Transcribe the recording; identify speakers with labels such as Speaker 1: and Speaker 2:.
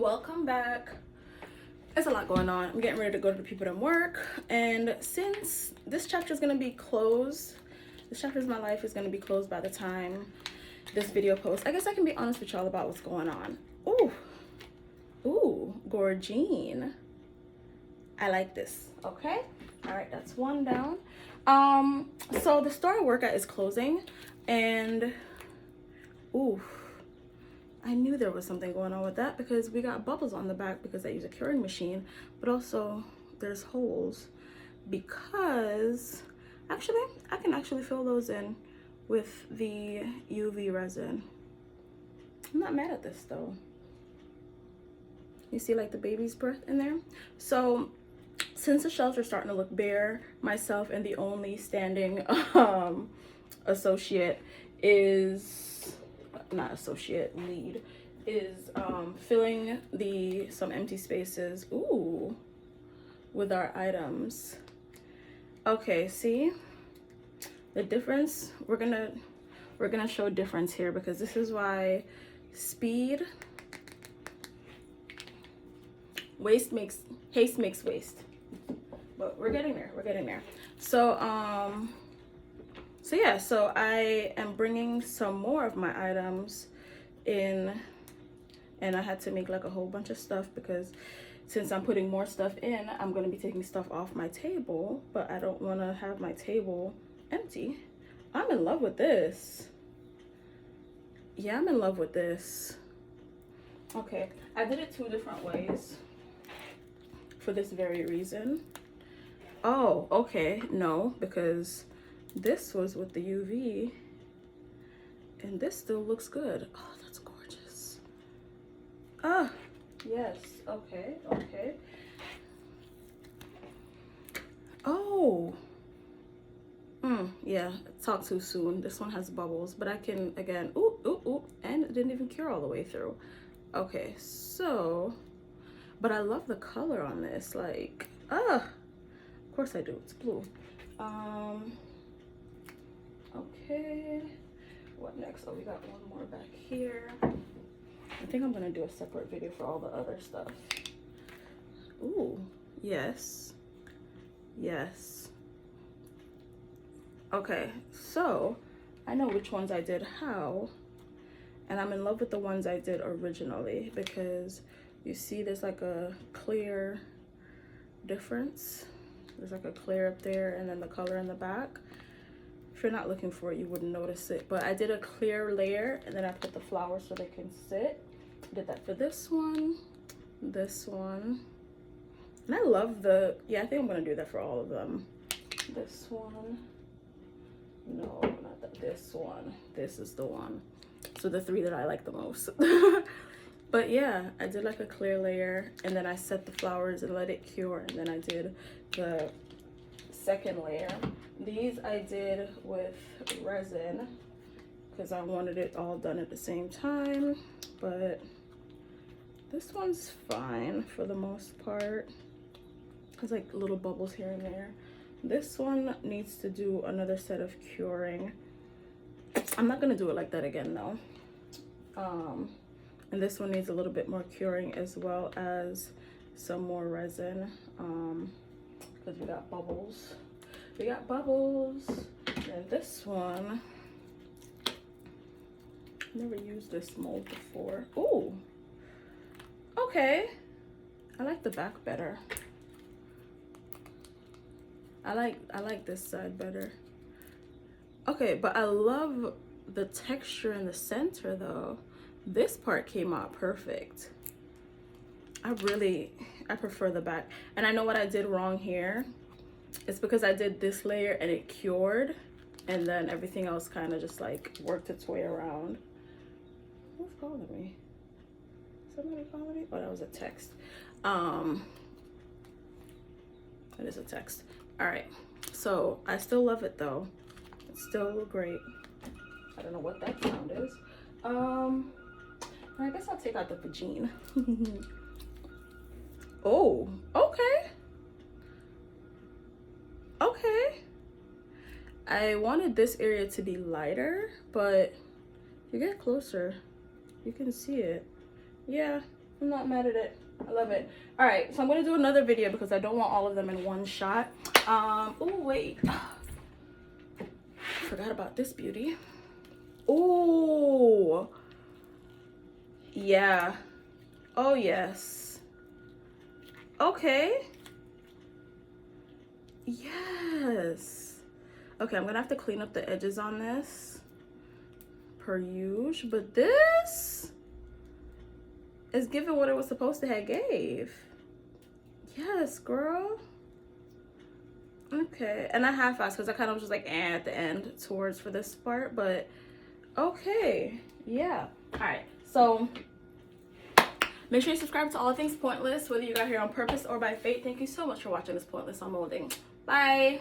Speaker 1: Welcome back. There's a lot going on. I'm getting ready to go to the people at work, and since this chapter is going to be closed, this chapter of my life is going to be closed by the time this video posts, I guess I can be honest with y'all about what's going on. Ooh, Gorgine. I like this. Okay, all right, that's one down. So the store I work at is closing, and I knew there was something going on with that because we got bubbles on the back because I use a curing machine, but also there's holes because actually I can actually fill those in with the UV resin. I'm not mad at this though. You see like the baby's breath in there? So since the shelves are starting to look bare, myself and the only standing associate is not associate, lead is filling some empty spaces with our items. Okay, see the difference? We're gonna show difference here because this is why haste makes waste. But we're getting there. So so I am bringing some more of my items in, and I had to make like a whole bunch of stuff because since I'm putting more stuff in, I'm going to be taking stuff off my table, but I don't want to have my table empty. I'm in love with this. Yeah, I'm in love with this. Okay, I did it 2 different ways for this very reason. Oh, okay, no, because this was with the UV and this still looks good. Oh, that's gorgeous. Yes, okay. Oh, yeah, talk too soon. This one has bubbles, but I can, again, and it didn't even cure all the way through. Okay, so, but I love the color on this, like, of course I do, it's blue. Okay, what next? Oh, we got one more back here. I think I'm gonna do a separate video for all the other stuff. Ooh, yes. Okay, so I know which ones I did how, and I'm in love with the ones I did originally because you see there's like a clear difference. There's like a clear up there and then the color in the back. If you're not looking for it, you wouldn't notice it, but I did a clear layer and then I put the flowers so they can sit. Did that for this one, and I love I think I'm gonna do that for all of them. This one, no, not that. This one, this is the one. So the 3 that I like the most. But yeah, I did like a clear layer and then I set the flowers and let it cure, and then I did the second layer. These I did with resin because I wanted it all done at the same time, but this one's fine for the most part. There's like little bubbles here and there. This one needs to do another set of curing. I'm not gonna do it like that again though. And this one needs a little bit more curing as well as some more resin because we got bubbles. And this one, never used this mold before. Ooh, okay, I like the back better. I like this side better. Okay, but I love the texture in the center though. This part came out perfect. I prefer the back. And I know what I did wrong here. It's because I did this layer and it cured, and then everything else kind of just like worked its way around. Who's calling me? Somebody calling me? Oh, that was a text. It is a text. All right, so I still love it though. It's still great. I don't know what that sound is. I guess I'll take out the vagine. Oh, okay. I wanted this area to be lighter, but if you get closer, you can see it. Yeah, I'm not mad at it. I love it. All right, so I'm gonna do another video because I don't want all of them in one shot. Oh wait, forgot about this beauty. Oh yeah. Oh yes. Okay. Yes. Okay, I'm gonna have to clean up the edges on this per usual, but this is giving what it was supposed to have gave. Yes, girl. Okay, and I half-assed because I kind of was just like at the end towards for this part, but okay, yeah. All right, so make sure you subscribe to All Things Pointless, whether you got here on purpose or by fate. Thank you so much for watching this Pointless Unmolding. Bye.